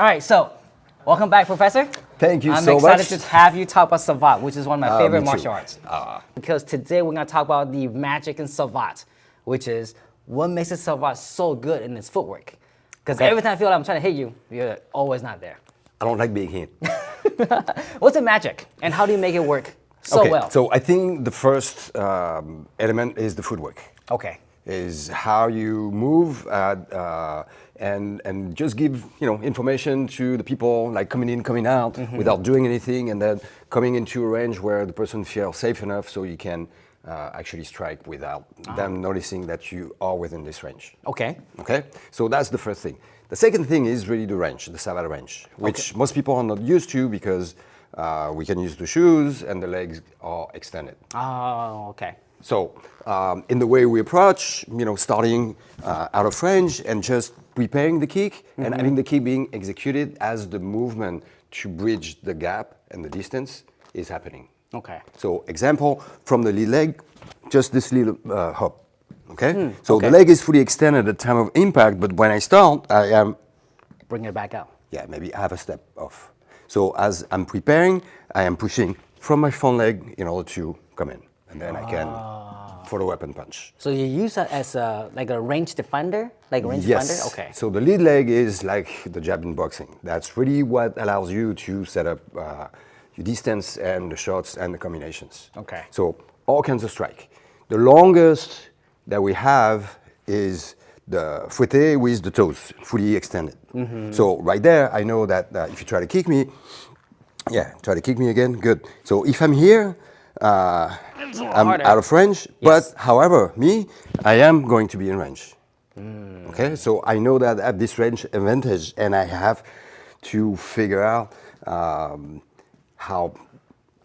All right, so welcome back, Professor. Thank you I'm so much. excited to have you talk about Savate, which is one of my favorite me too. martial arts. Because today we're going to talk about the magic in Savate, which is what makes it Savate so good in its footwork. Because every time I feel like I'm trying to hit you, you're always not there. I don't like being hit. What's the magic, and how do you make it work so well? So I think the first element is the footwork. Okay. Is how you move and just give information to the people, like coming in, coming out, without doing anything, and then coming into a range where the person feels safe enough so you can actually strike without them noticing that you are within this range. Okay. Okay, so that's the first thing. The second thing is really the range, the Savate range, which most people are not used to because we can use the shoes and the legs are extended. Oh, okay. So in the way we approach, starting out of range and just preparing the kick and having the kick being executed as the movement to bridge the gap and the distance is happening. Okay. So example, from the lead leg, just this little hop, okay? So the leg is fully extended at the time of impact, but when I start, I am... Bring it back out. Yeah, maybe half a step off. So as I'm preparing, I am pushing from my front leg in order to come in. And then I can follow up and punch. So you use that as like a range defender? Like a range defender? Okay. So the lead leg is like the jab in boxing. That's really what allows you to set up your distance and the shots and the combinations. Okay. So all kinds of strike. The longest that we have is the fouetté with the toes fully extended. So right there, I know that if you try to kick me, try to kick me again, good. So if I'm here, I'm out of range, but however, I am going to be in range. Okay, so I know that I have this range advantage and I have to figure out how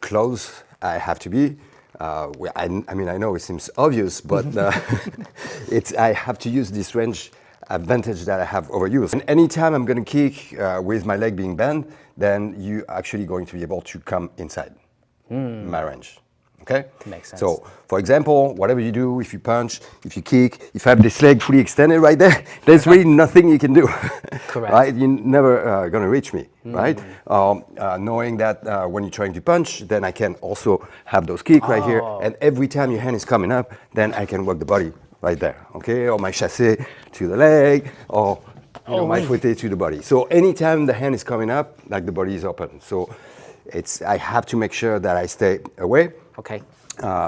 close I have to be. I know it seems obvious, but I have to use this range advantage that I have over you. And anytime I'm going to kick with my leg being bent, then you're actually going to be able to come inside my range. Okay? Makes sense. So, for example, whatever you do, if you punch, if you kick, if I have this leg fully extended right there, there's really nothing you can do. Correct. Right? You're never going to reach me, right? Knowing that when you're trying to punch, then I can also have those kicks right here. And every time your hand is coming up, then I can work the body right there, okay? Or my chassé to the leg, or my fouetté to the body. So anytime the hand is coming up, like the body is open. So I have to make sure that I stay away. Okay.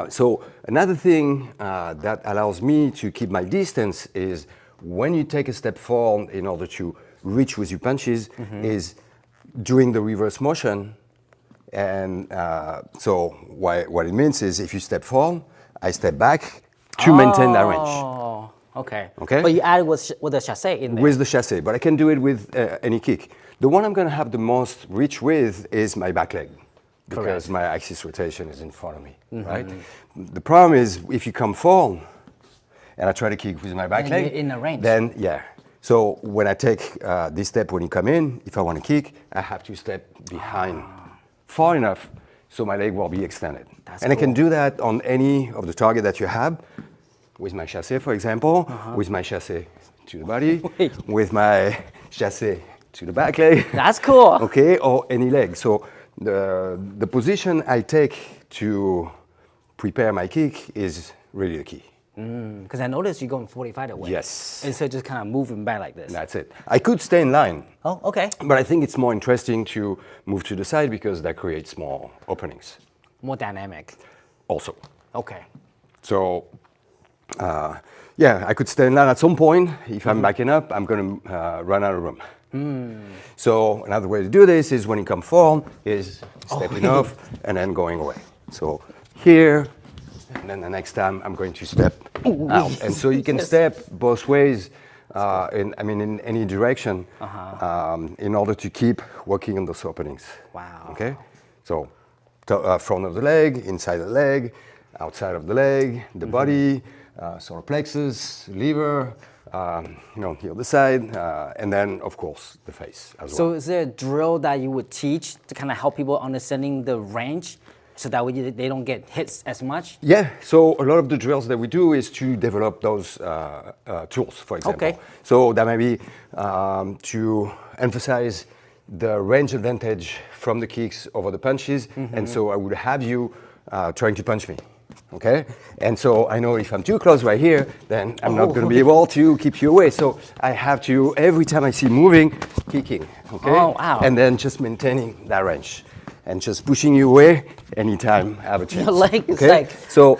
So another thing that allows me to keep my distance is when you take a step forward in order to reach with your punches is during the reverse motion. And so what it means is if you step forward, I step back to maintain that range. Oh, okay. Okay. But you add with the chassé in there. With the chassé, but I can do it with any kick. The one I'm going to have the most reach with is my back leg. Because my axis rotation is in front of me, right? The problem is if you come forward and I try to kick with my back leg, in the range. then So when I take this step when you come in, if I want to kick, I have to step behind far enough so my leg will be extended. I can do that on any of the target that you have, with my chassé, for example, with my chassé to the body, with my chassé to the back leg. That's cool. Okay, or any leg. So the position I take to prepare my kick is really the key. Because I noticed you're going 45 that way. Yes. Instead of just kind of moving back like this. That's it. I could stay in line. Oh, okay. But I think it's more interesting to move to the side because that creates more openings. More dynamic. Also. Okay. So, I could stay in line at some point. If I'm backing up, I'm going to run out of room. So another way to do this is when you come forward, is stepping off and then going away. So here, and then the next time I'm going to step out. And so you can step both ways, in any direction, in order to keep working on those openings. Wow. Okay? So front of the leg, inside the leg, outside of the leg, the body, solar plexus, liver, the other side, and then, of course, the face as well. So is there a drill that you would teach to kind of help people understanding the range so that way they don't get hits as much? Yeah, so a lot of the drills that we do is to develop those tools, for example. Okay. So that may be to emphasize the range advantage from the kicks over the punches, and so I would have you trying to punch me, okay? And so I know if I'm too close right here, then I'm not going to be able to keep you away. So I have to, every time I see moving, kicking, okay? Oh, wow. And then just maintaining that range and just pushing you away anytime I have a chance. Your leg is okay? like... So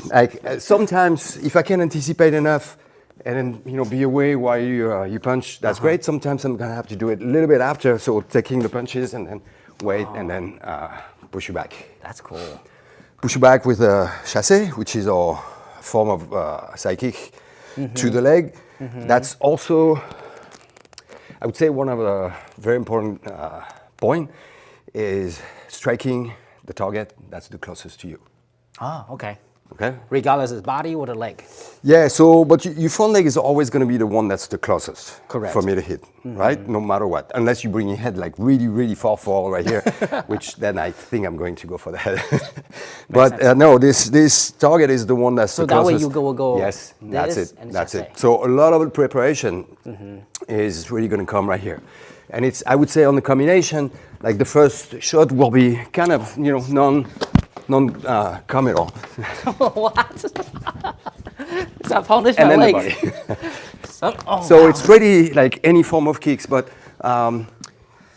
like sometimes if I can anticipate enough and then be away while you punch, that's great. Sometimes I'm gonna have to do it a little bit after, so taking the punches and then wait and then push you back. That's cool. Push you back with a chassé, which is our form of side kick to the leg. That's also, I would say, one of the very important point is striking the target that's the closest to you. Oh, okay. Okay. Regardless of body or the leg. Yeah. So, but your front leg is always going to be the one that's the closest. Correct. For me to hit, right? No matter what, unless you bring your head like really, really far forward right here, which then I think I'm going to go for the head. But no, this target is the one that's so the that closest. way you go. Yes, that's it. And That's chassé. it. So a lot of the preparation is really going to come right here. And it's, I would say, on the combination, like the first shot will be kind of, non-committal. What? Is that punish And my then the leg? body. So it's really like any form of kicks, but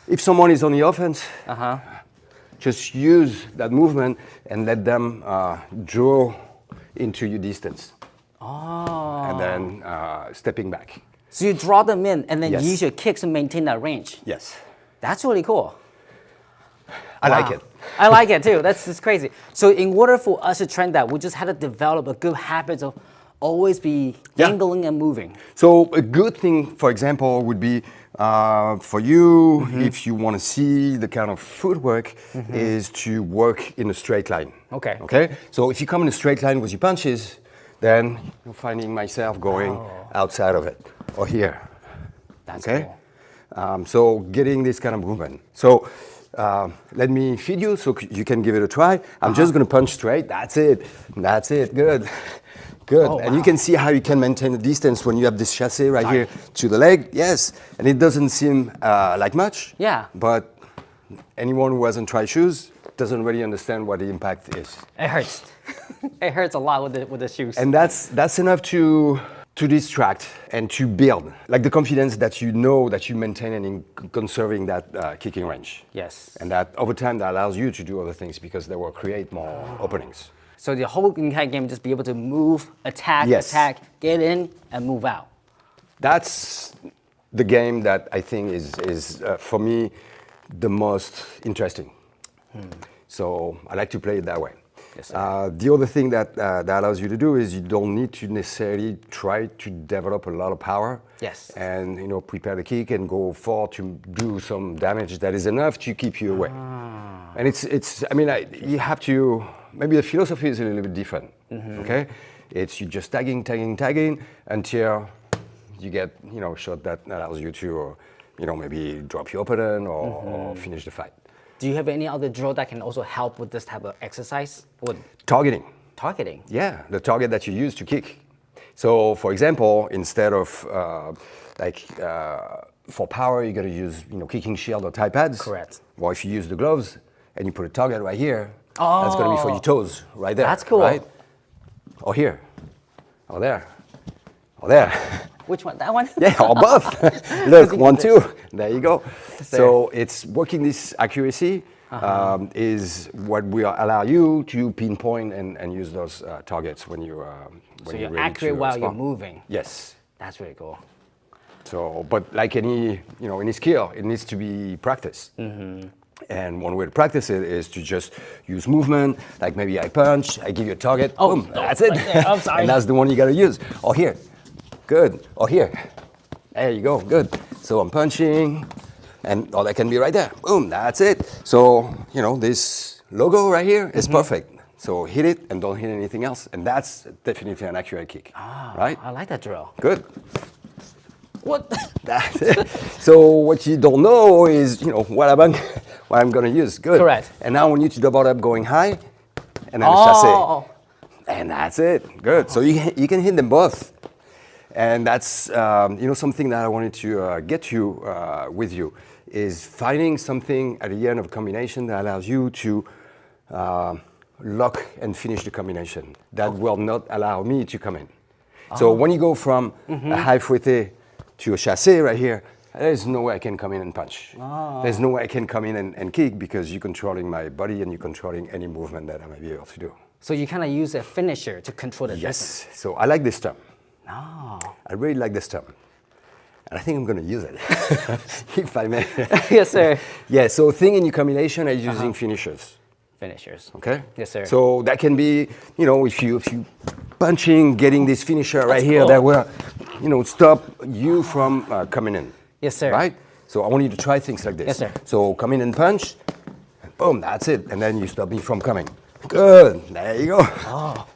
if someone is on the offense, just use that movement and let them draw into your distance. Oh. And then stepping back. So you draw them in and then Yes. use your kicks to maintain that range. Yes. That's really cool. I like it. I like it too. That's just crazy. So in order for us to train that, we just had to develop a good habit of always be angling and moving. So a good thing, for example, would be for you, if you want to see the kind of footwork, is to work in a straight line. Okay. Okay. So if you come in a straight line with your punches, then you're finding myself going outside of it or here. That's okay. cool. So getting this kind of movement. So let me feed you so you can give it a try. I'm just going to punch straight. That's it. That's it. Good. Good. Oh, and you wow. can see how you can maintain the distance when you have this chassé right here to the leg. Yes. And it doesn't seem like much. Yeah. But anyone who hasn't tried shoes doesn't really understand what the impact is. It hurts. It hurts a lot with the shoes. And that's enough to distract and to build like the confidence that you know that you maintain and in conserving that kicking range. Yes. And that over time that allows you to do other things because they will create more openings. So the whole entire game just be able to move, attack, Yes. attack, get in, and move out. That's the game that I think is for me the most interesting. So I like to play it that way. Yes, sir. The other thing that allows you to do is you don't need to necessarily try to develop a lot of power. Yes. And prepare the kick and go forward to do some damage that is enough to keep you away. And you have to. Maybe the philosophy is a little bit different. Okay, it's you just tagging until you get a shot that allows you to maybe drop your opponent or finish the fight. Do you have any other drill that can also help with this type of exercise? With Targeting. targeting? Yeah, the target that you use to kick. So, for example, instead of for power, you got to use kicking shield or Thai pads. Correct. Well, if you use the gloves and you put a target right here, that's going to be for your toes, right there. That's cool. Right? Or here, or there, or there. Which one? That one? Yeah, or both. Look, 1, 2. There you go. So it's working this accuracy is what will allow you to pinpoint and use those targets when you So you're ready accurate to while you're respond. moving. Yes. That's really cool. So, but like any any skill, it needs to be practiced. And one way to practice it is to just use movement. Like maybe I punch, I give you a target, boom, that's it. Right there. I'm sorry. And that's the one you got to use. Or here, good. Or here, there you go, good. So I'm punching, and that can be right there. Boom, that's it. So this logo right here is perfect. So hit it and don't hit anything else, and that's definitely an accurate kick. Right? I like that drill. Good. What? That's it. So what you don't know is, what I'm going to use. Good. Correct. And now I need to double up going high, and then a chassé. And that's it. Good. So you can hit them both. And that's something that I wanted to get to with you is finding something at the end of a combination that allows you to lock and finish the combination. That will not allow me to come in. So when you go from a high fouetté to a chassé right here, there's no way I can come in and punch. There's no way I can come in and kick because you're controlling my body and you're controlling any movement that I might be able to do. So you kind of use a finisher to control the distance. Yes. So I like this term. Oh. I really like this term. And I think I'm going to use it, if I may. Yes, sir. Yeah, so thing in your combination is using finishers. Finishers. Okay? Yes, sir. So that can be, if you punching, getting this finisher right here cool. that will, stop you from coming in. Yes, sir. Right? So I want you to try things like this. Yes, sir. So come in and punch, and boom, that's it. And then you stop me from coming. Good. There you go. Oh.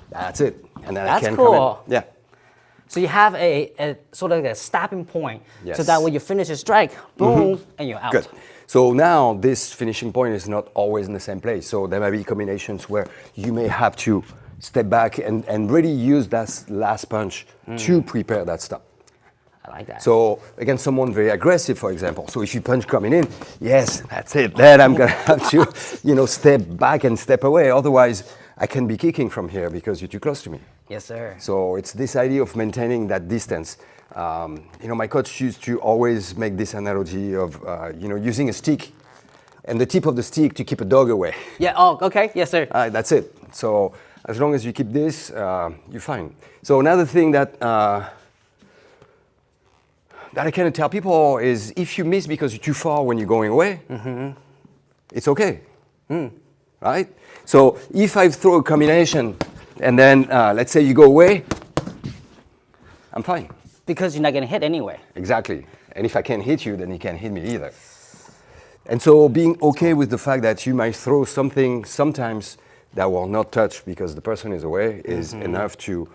That's it. And then That's I can cool. come in. Yeah. So you have a sort of like a stopping point, Yes. so that when you finish a strike, boom, and you're out. Good. So now this finishing point is not always in the same place. So there may be combinations where you may have to step back and really use that last punch to prepare that stop. I like that. So against someone very aggressive, for example. So if you punch coming in, yes, that's it. Then I'm gonna have to, step back and step away. Otherwise, I can be kicking from here because you're too close to me. Yes, sir. So it's this idea of maintaining that distance. My coach used to always make this analogy of, using a stick and the tip of the stick to keep a dog away. Yeah. Oh, okay. Yes, sir. That's it. So as long as you keep this, you're fine. So another thing that I can tell people is if you miss because you're too far when you're going away, it's okay. Right? So if I throw a combination and then let's say you go away, I'm fine. Because you're not getting hit anyway. Exactly. And if I can't hit you, then you can't hit me either. And so being okay with the fact that you might throw something sometimes that will not touch because the person is away is enough to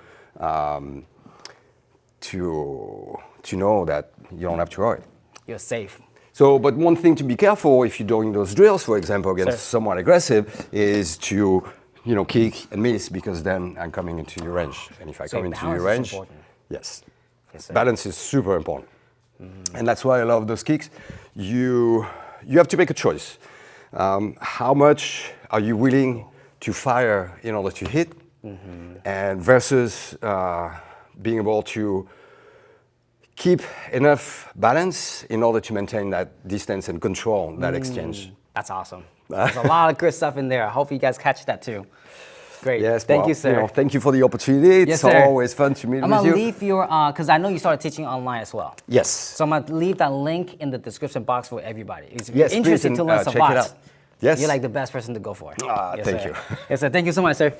know that you don't have to worry. You're safe. So, but one thing to be careful if you're doing those drills, for example, against Sure. someone aggressive, is to, kick and miss because then I'm coming into your range. And if I So come into balance your is range, important. yes, Yes, sir. balance is super important. And that's why I love those kicks. You have to make a choice. How much are you willing to fire in order to hit, and versus being able to keep enough balance in order to maintain that distance and control that exchange. That's awesome. There's a lot of good stuff in there. I hope you guys catch that too. Great. Yes, Thank you, sir. Thank you for the opportunity. It's Yes, sir. always fun to meet I'm with gonna you. leave your, because I know you started teaching online as well. Yes. So I'm gonna leave that link in the description box for everybody. If you're Yes, please, interested and, to learn check it Savate, out. Yes. you're like the best person to go for. Yes, thank sir. you. Yes, sir. Thank you so much, sir.